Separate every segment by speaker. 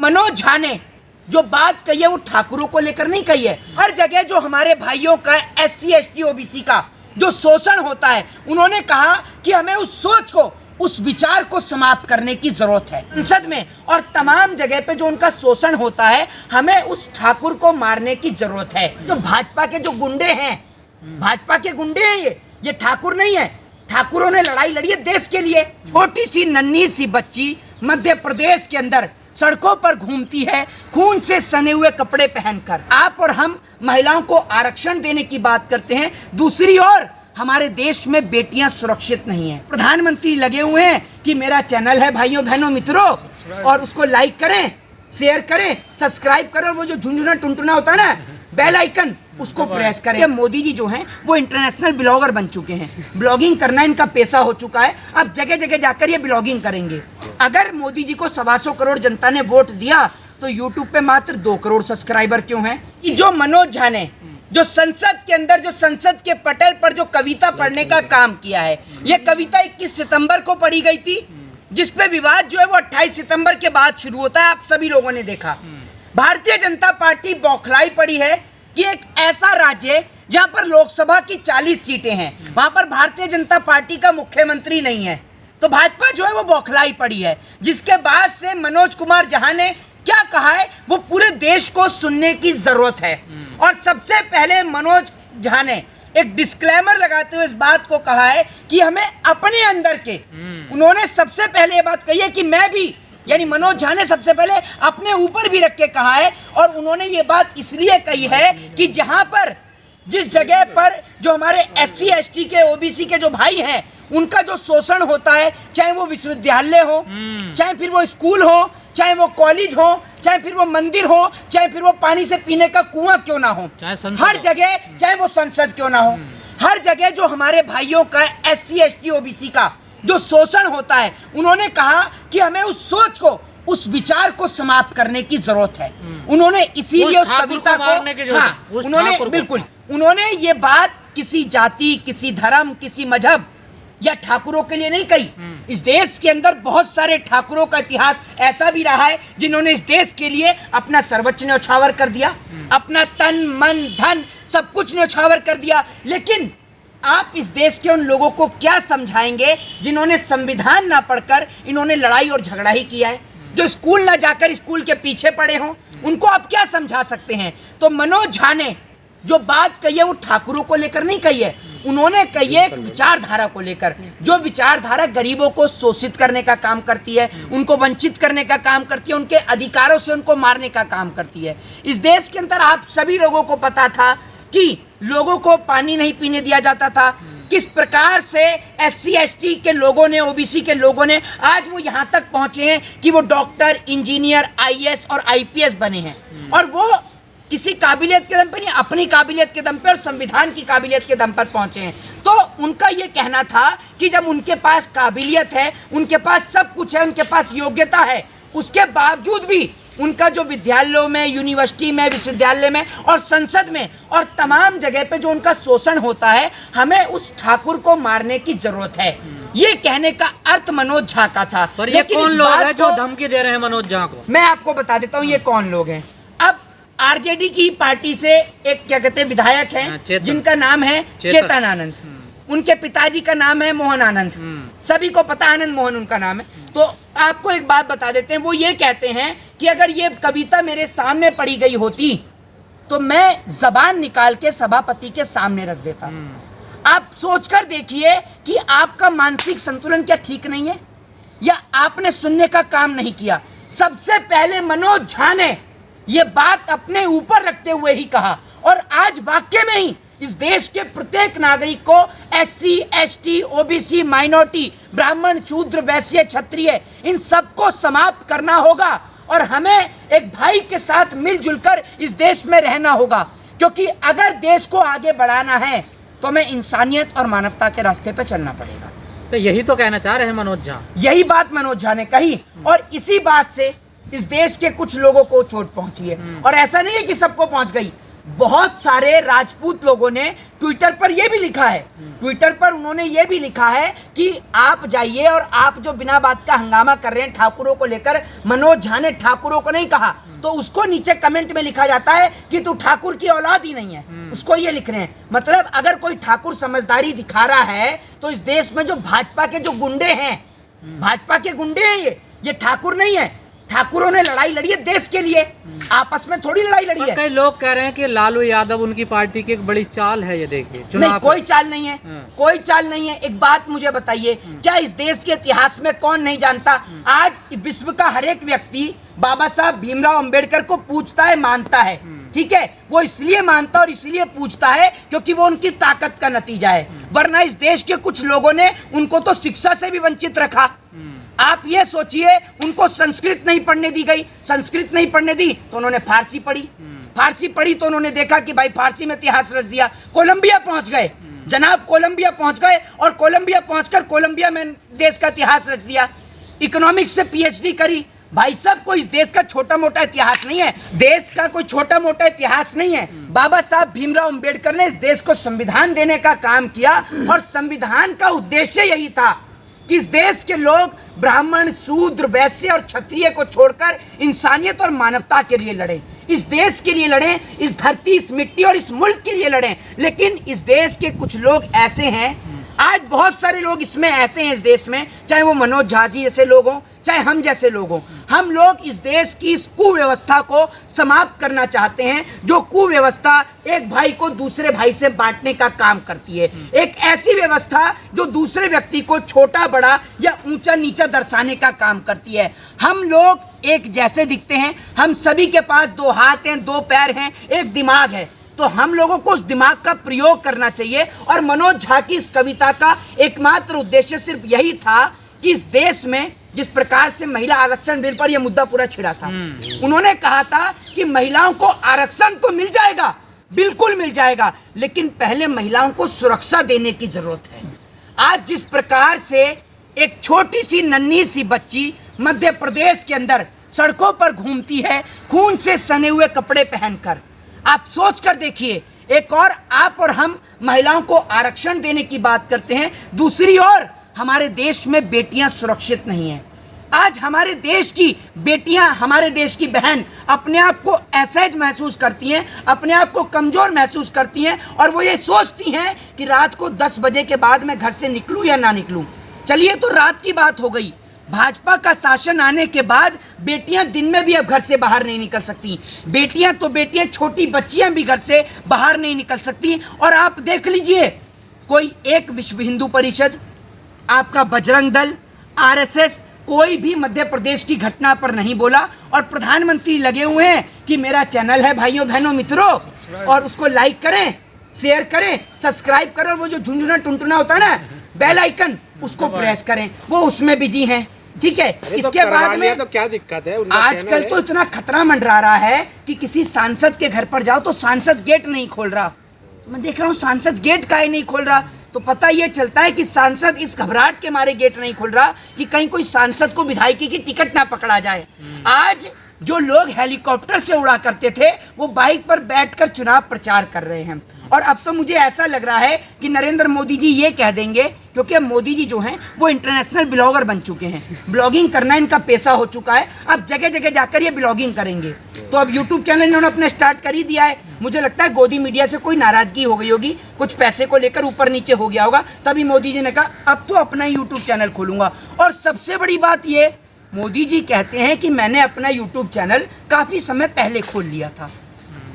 Speaker 1: मनोज झा ने जो बात कही है वो ठाकुरों को लेकर नहीं कही है। हर जगह जो हमारे भाइयों का SC ST OBC का जो शोषण होता है, उन्होंने कहा कि हमें उस सोच को, उस विचार को समाप्त करने की जरूरत है। संसद में और तमाम जगह पे जो उनका शोषण होता है, हमें उस ठाकुर को मारने की जरूरत है। जो भाजपा के जो गुंडे हैं, भाजपा के गुंडे हैं, ये ठाकुर नहीं है। ठाकुरों ने लड़ाई लड़ी है देश के लिए। छोटी सी नन्ही सी बच्ची मध्य प्रदेश के अंदर सड़कों पर घूमती है खून से सने हुए कपड़े पहनकर। आप और हम महिलाओं को आरक्षण देने की बात करते हैं, दूसरी ओर हमारे देश में बेटियां सुरक्षित नहीं हैं। प्रधानमंत्री लगे हुए हैं कि मेरा चैनल है भाइयों बहनों मित्रों, और उसको लाइक करें, शेयर करें, सब्सक्राइब करें, और वो जो झुंझुना टुनटुना होता है ना, बेल आइकन, उसको प्रेस करें। मोदी जी जो हैं वो इंटरनेशनल ब्लॉगर बन चुके हैं। ब्लॉगिंग करना इनका पेशा हो चुका है। अब जगह जगह जाकर ये ब्लॉगिंग करेंगे। अगर मोदी जी को 125 करोड़ जनता ने वोट दिया तो यूट्यूब पे मात्र 2 करोड़ सब्सक्राइबर क्यों हैं? कि जो मनोज झा ने जो संसद के अंदर, जो संसद के पटल पर जो कविता पढ़ने का काम किया है, ये कविता 21 सितंबर को पढ़ी गई थी, जिसपे विवाद जो है वो 28 सितंबर के बाद शुरू होता है। आप सभी लोगों ने देखा। भारतीय जनता पार्टी बौखलाई पड़ी है कि एक ऐसा राज्य जहां पर लोकसभा की 40 सीटें हैं, वहां पर भारतीय जनता पार्टी का मुख्यमंत्री नहीं है, तो भाजपा जो है वो बौखलाई पड़ी है। जिसके बाद से मनोज कुमार झा ने क्या कहा है वो पूरे देश को सुनने की जरूरत है। और सबसे पहले मनोज झा ने एक डिस्क्लेमर लगाते हुए इस बात को कहा है कि हमें अपने अंदर के, उन्होंने सबसे पहले ये बात कही है कि मैं भी, यानी मनोज झा ने सबसे पहले अपने ऊपर भी रख के कहा है। और उन्होंने ये बात इसलिए कही है कि जहां पर, जिस जगह पर जो हमारे SC ST के OBC के जो भाई हैं, उनका जो शोषण होता है, चाहे वो विश्वविद्यालय हो, चाहे फिर वो स्कूल हो, चाहे वो कॉलेज हो, चाहे फिर वो मंदिर हो, चाहे फिर वो पानी से पीने का कुआं क्यों ना हो, हर जगह, चाहे वो संसद क्यों ना हो, हर जगह जो हमारे भाइयों का SC ST OBC का जो शोषण होता है, उन्होंने कहा कि हमें उस सोच को, उस विचार को समाप्त करने की जरूरत है। उन्होंने इसीलिए उस कविता को, हाँ, उन्होंने बिल्कुल, उन्होंने ये बात किसी जाति, किसी धर्म, किसी मजहब या ठाकुरों के लिए नहीं कही। इस देश के अंदर बहुत सारे ठाकुरों का इतिहास ऐसा भी रहा है जिन्होंने इस देश के लिए अपना सर्वोच्च न्यौछावर कर दिया, अपना तन मन धन सब कुछ न्यौछावर कर दिया। लेकिन आप इस देश के उन लोगों को क्या समझाएंगे जिन्होंने संविधान ना पढ़कर इन्होंने लड़ाई और झगड़ा ही किया है, जो स्कूल ना जाकर स्कूल के पीछे पड़े हों, उनको आप क्या समझा सकते हैं? तो मनोज झा ने जो बात कही है वो ठाकुरों को लेकर नहीं कही है, उन्होंने कही है एक विचारधारा को लेकर, जो विचारधारा गरीबों को शोषित करने का काम करती है, उनको वंचित करने का काम करती है, उनके अधिकारों से उनको मारने का काम करती है। इस देश के अंदर आप सभी लोगों को पता था कि लोगों को पानी नहीं पीने दिया जाता था, किस प्रकार से SC ST के लोगों ने, OBC के लोगों ने, आज वो यहाँ तक पहुँचे हैं कि वो डॉक्टर, इंजीनियर, IAS और IPS बने हैं। और वो किसी काबिलियत के दम पर नहीं, अपनी काबिलियत के दम पर और संविधान की काबिलियत के दम पर पहुंचे हैं। तो उनका ये कहना था कि जब उनके पास काबिलियत है, उनके पास सब कुछ है, उनके पास योग्यता है, उसके बावजूद भी उनका जो विद्यालयों में, यूनिवर्सिटी में, विश्वविद्यालय में और संसद में और तमाम जगह पे जो उनका शोषण होता है, हमें उस ठाकुर को मारने की जरूरत है। ये कहने का अर्थ मनोज झा का था।
Speaker 2: पर ये कौन लोग हैं जो धमकी दे रहे हैं मनोज झा को?
Speaker 1: मैं आपको बता देता हूँ ये कौन लोग हैं। अब RJD की पार्टी से एक क्या कहते हैं विधायक हैं जिनका नाम है चेतन आनंद, उनके पिताजी का नाम है मोहन आनंद, सभी को पता आनंद मोहन उनका नाम है। तो आपको एक बात बता देते हैं, वो ये कहते हैं कि अगर ये कविता मेरे सामने पढ़ी गई होती तो मैं जबान निकाल के सभापति के सामने रख देता। आप सोचकर देखिए कि आपका मानसिक संतुलन क्या ठीक नहीं है, या आपने सुनने का काम नहीं किया। सबसे पहले मनोज झा ने ये बात अपने ऊपर रखते हुए ही कहा, और आज वाकई में ही इस देश के प्रत्येक नागरिक को SC ST OBC माइनॉरिटी, ब्राह्मण, शूद्र, वैश्य, क्षत्रिय, इन सबको समाप्त करना होगा। और हमें एक भाई के साथ मिलजुल कर इस देश में रहना होगा, क्योंकि अगर देश को आगे बढ़ाना है तो हमें इंसानियत और मानवता के रास्ते पर चलना पड़ेगा।
Speaker 2: तो यही तो कहना चाह रहे हैं मनोज झा,
Speaker 1: यही बात मनोज झा ने कही, और इसी बात से इस देश के कुछ लोगों को चोट पहुंची है। और ऐसा नहीं है कि सबको पहुंच गई, बहुत सारे राजपूत लोगों ने ट्विटर पर यह भी लिखा है, ट्विटर पर उन्होंने ये भी लिखा है कि आप जाइए और आप जो बिना बात का हंगामा कर रहे हैं ठाकुरों को लेकर, मनोज झा ने ठाकुरों को नहीं कहा, तो उसको नीचे कमेंट में लिखा जाता है कि तू ठाकुर की औलाद ही नहीं है, उसको ये लिख रहे हैं। मतलब अगर कोई ठाकुर समझदारी दिखा रहा है तो इस देश में जो भाजपा के जो गुंडे हैं, भाजपा के गुंडे हैं, ये ठाकुर नहीं है। ठाकुरों ने लड़ाई लड़ी है देश के लिए, आपस में थोड़ी लड़ाई लड़ी है।
Speaker 2: कई लोग कह रहे हैं कि लालू यादव उनकी पार्टी की एक बड़ी चाल है, ये देखिए
Speaker 1: नहीं, कोई चाल नहीं है, कोई चाल नहीं है। एक बात मुझे बताइए, क्या इस देश के इतिहास में कौन नहीं जानता, आज विश्व का हर एक व्यक्ति बाबा साहब भीमराव अंबेडकर को पूछता है, मानता है, ठीक है। वो इसलिए मानता और इसलिए पूछता है क्योंकि वो उनकी ताकत का नतीजा है, वरना इस देश के कुछ लोगों ने उनको तो शिक्षा से भी वंचित रखा। आप ये सोचिए, उनको संस्कृत नहीं पढ़ने दी गई, संस्कृत नहीं पढ़ने दी तो उन्होंने फारसी पढ़ी, फारसी पढ़ी तो उन्होंने देखा कि भाई फारसी में इतिहास रच दिया, कोलंबिया पहुंच गए जनाब, कोलंबिया पहुंच गए और कोलंबिया पहुंचकर कोलंबिया में देश का इतिहास रच दिया। इकोनॉमिक्स से पीएचडी करी। भाई साहब, कोई इस देश का छोटा मोटा इतिहास नहीं है, देश का कोई छोटा मोटा इतिहास नहीं है। बाबा साहब भीमराव अंबेडकर ने इस देश को संविधान देने का काम किया और संविधान का उद्देश्य यही था कि इस देश के लोग ब्राह्मण, शूद्र, वैश्य और क्षत्रिय को छोड़कर इंसानियत और मानवता के लिए लड़े, इस देश के लिए लड़े, इस धरती, इस मिट्टी और इस मुल्क के लिए लड़े। लेकिन इस देश के कुछ लोग ऐसे हैं, आज बहुत सारे लोग इसमें ऐसे हैं इस देश में, चाहे वो मनोज झा जी जैसे लोग हों, चाहे हम जैसे लोग हों, हम लोग इस देश की इस कुव्यवस्था को समाप्त करना चाहते हैं, जो कुव्यवस्था एक भाई को दूसरे भाई से बांटने का काम करती है, एक ऐसी व्यवस्था जो दूसरे व्यक्ति को छोटा बड़ा या ऊंचा नीचा दर्शाने का काम करती है। हम लोग एक जैसे दिखते हैं, हम सभी के पास 2 हाथ हैं, 2 पैर हैं, एक दिमाग है, तो हम लोगों को उस दिमाग का प्रयोग करना चाहिए। और मनोज झा की इस कविता का एकमात्र उद्देश्य सिर्फ यही था कि इस देश में जिस प्रकार से महिला आरक्षण बिल पर यह मुद्दा पूरा छिड़ा था, उन्होंने कहा था कि महिलाओं को आरक्षण तो मिल जाएगा, बिल्कुल मिल जाएगा, लेकिन पहले महिलाओं को सुरक्षा देने की जरूरत है। आज जिस प्रकार से एक छोटी सी नन्ही सी बच्ची मध्य प्रदेश के अंदर सड़कों पर घूमती है खून से सने हुए कपड़े पहनकर, आप सोच कर देखिए। एक और आप और हम महिलाओं को आरक्षण देने की बात करते हैं, दूसरी ओर हमारे देश में बेटियां सुरक्षित नहीं हैं। आज हमारे देश की बेटियां, हमारे देश की बहन अपने आप को असहज महसूस करती हैं, अपने आप को कमज़ोर महसूस करती हैं और वो ये सोचती हैं कि रात को 10 बजे के बाद मैं घर से निकलूं या ना निकलूं। चलिए, तो रात की बात हो गई। भाजपा का शासन आने के बाद बेटियां दिन में भी अब घर से बाहर नहीं निकल सकती। बेटियां तो बेटियां, छोटी बच्चियां भी घर से बाहर नहीं निकल सकती। और आप देख लीजिए, कोई एक विश्व हिंदू परिषद, आपका बजरंग दल, आरएसएस, कोई भी मध्य प्रदेश की घटना पर नहीं बोला। और प्रधानमंत्री लगे हुए हैं कि मेरा चैनल है भाइयों बहनों मित्रों, और उसको लाइक करें, शेयर करें, सब्सक्राइब करें, और वो जो झुंझुना टुनटुना होता है ना, बेल आइकन, उसको प्रेस करें। वो उसमें बिजी हैं, ठीक है। इसके बाद में
Speaker 3: तो क्या दिक्कत है?
Speaker 1: आजकल तो इतना खतरा मंडरा रहा है कि किसी सांसद के घर पर जाओ तो सांसद गेट नहीं खोल रहा। मैं देख रहा हूँ सांसद गेट काहे नहीं खोल रहा, तो पता ये चलता है कि सांसद इस घबराहट के मारे गेट नहीं खोल रहा कि कहीं कोई सांसद को विधायकी की टिकट ना पकड़ा जाए। आज जो लोग हेलीकॉप्टर से उड़ा करते थे वो बाइक पर बैठकर चुनाव प्रचार कर रहे हैं। और अब तो मुझे ऐसा लग रहा है कि नरेंद्र मोदी जी ये कह देंगे, क्योंकि अब मोदी जी जो हैं वो इंटरनेशनल ब्लॉगर बन चुके हैं, ब्लॉगिंग करना इनका पेशा हो चुका है। अब जगह जगह जाकर ये ब्लॉगिंग करेंगे। तो अब यूट्यूब चैनल इन्होंने अपना स्टार्ट कर ही दिया है। मुझे लगता है गोदी मीडिया से कोई नाराजगी हो गई होगी, कुछ पैसे को लेकर ऊपर नीचे हो गया होगा, तभी मोदी जी ने कहा अब तो अपना यूट्यूब चैनल खोलूंगा। और सबसे बड़ी बात ये, मोदी जी कहते हैं कि मैंने अपना यूट्यूब चैनल काफ़ी समय पहले खोल लिया था।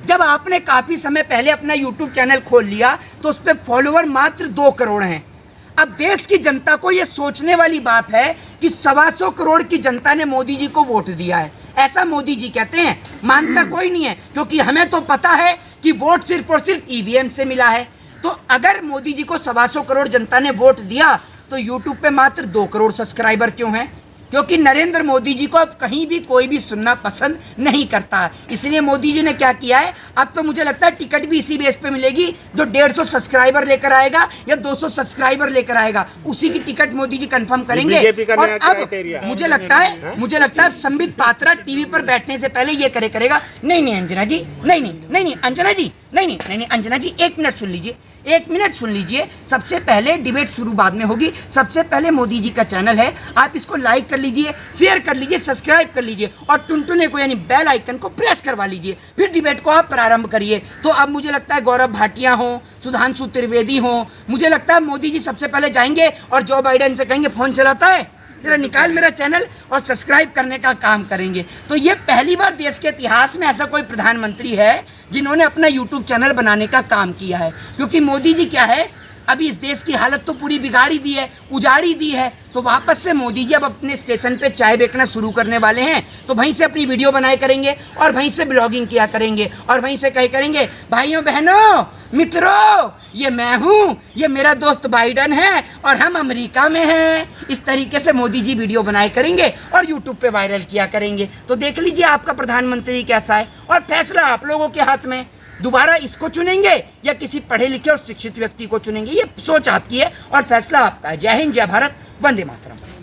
Speaker 1: जब आपने काफ़ी समय पहले अपना यूट्यूब चैनल खोल लिया तो उस पर फॉलोअर मात्र 2 करोड़ हैं। अब देश की जनता को ये सोचने वाली बात है कि 125 करोड़ की जनता ने मोदी जी को वोट दिया है, ऐसा मोदी जी कहते हैं। मानता कोई नहीं है, क्योंकि हमें तो पता है कि वोट सिर्फ और सिर्फ ईवीएम से मिला है। तो अगर मोदी जी को 125 करोड़ जनता ने वोट दिया तो यूट्यूब पे मात्र 2 करोड़ सब्सक्राइबर क्यों हैं? क्योंकि नरेंद्र मोदी जी को अब कहीं भी कोई भी सुनना पसंद नहीं करता। इसलिए मोदी जी ने क्या किया है, अब तो मुझे लगता है टिकट भी इसी बेस पे मिलेगी, जो 150 सब्सक्राइबर लेकर आएगा या 200 सब्सक्राइबर लेकर आएगा, उसी की टिकट मोदी जी कंफर्म करेंगे। और अब मुझे लगता है संबित पात्रा टीवी पर बैठने से पहले ये करेगा, नहीं अंजना जी, नहीं अंजना जी, नहीं अंजना जी, एक मिनट सुन लीजिए। सबसे पहले डिबेट शुरू बाद में होगी। सबसे पहले मोदी जी का चैनल है, आप इसको लाइक कर लीजिए, शेयर कर लीजिए, सब्सक्राइब कर लीजिए और टुनटुने को यानी बेल आइकन को प्रेस करवा लीजिए, फिर डिबेट को आप प्रारंभ करिए। तो अब मुझे लगता है गौरव भाटिया हो, सुधांशु त्रिवेदी हो, मुझे लगता है मोदी जी सबसे पहले जाएंगे और जो बाइडेन से कहेंगे फोन चलाता है जरा निकाल मेरा चैनल और सब्सक्राइब करने का काम करेंगे। तो ये पहली बार देश के इतिहास में ऐसा कोई प्रधानमंत्री है जिन्होंने अपना यूट्यूब चैनल बनाने का काम किया है। क्योंकि मोदी जी क्या है, अभी इस देश की हालत तो पूरी बिगाड़ी दी है, उजाड़ी दी है, तो वापस से मोदी जी अब अपने स्टेशन पे चाय बेचना शुरू करने वाले हैं। तो वहीं से अपनी वीडियो बनाए करेंगे और वहीं से ब्लॉगिंग किया करेंगे और वहीं से करेंगे भाइयों बहनों मित्रों, ये मैं हूँ, ये मेरा दोस्त बाइडन है और हम अमेरिका में हैं। इस तरीके से मोदी जी वीडियो बनाए करेंगे और यूट्यूब पे वायरल किया करेंगे। तो देख लीजिए आपका प्रधानमंत्री कैसा है और फैसला आप लोगों के हाथ में। दोबारा इसको चुनेंगे या किसी पढ़े लिखे और शिक्षित व्यक्ति को चुनेंगे, ये सोच आपकी है और फैसला आपका है। जय हिंद, जय भारत, वंदे मातरम।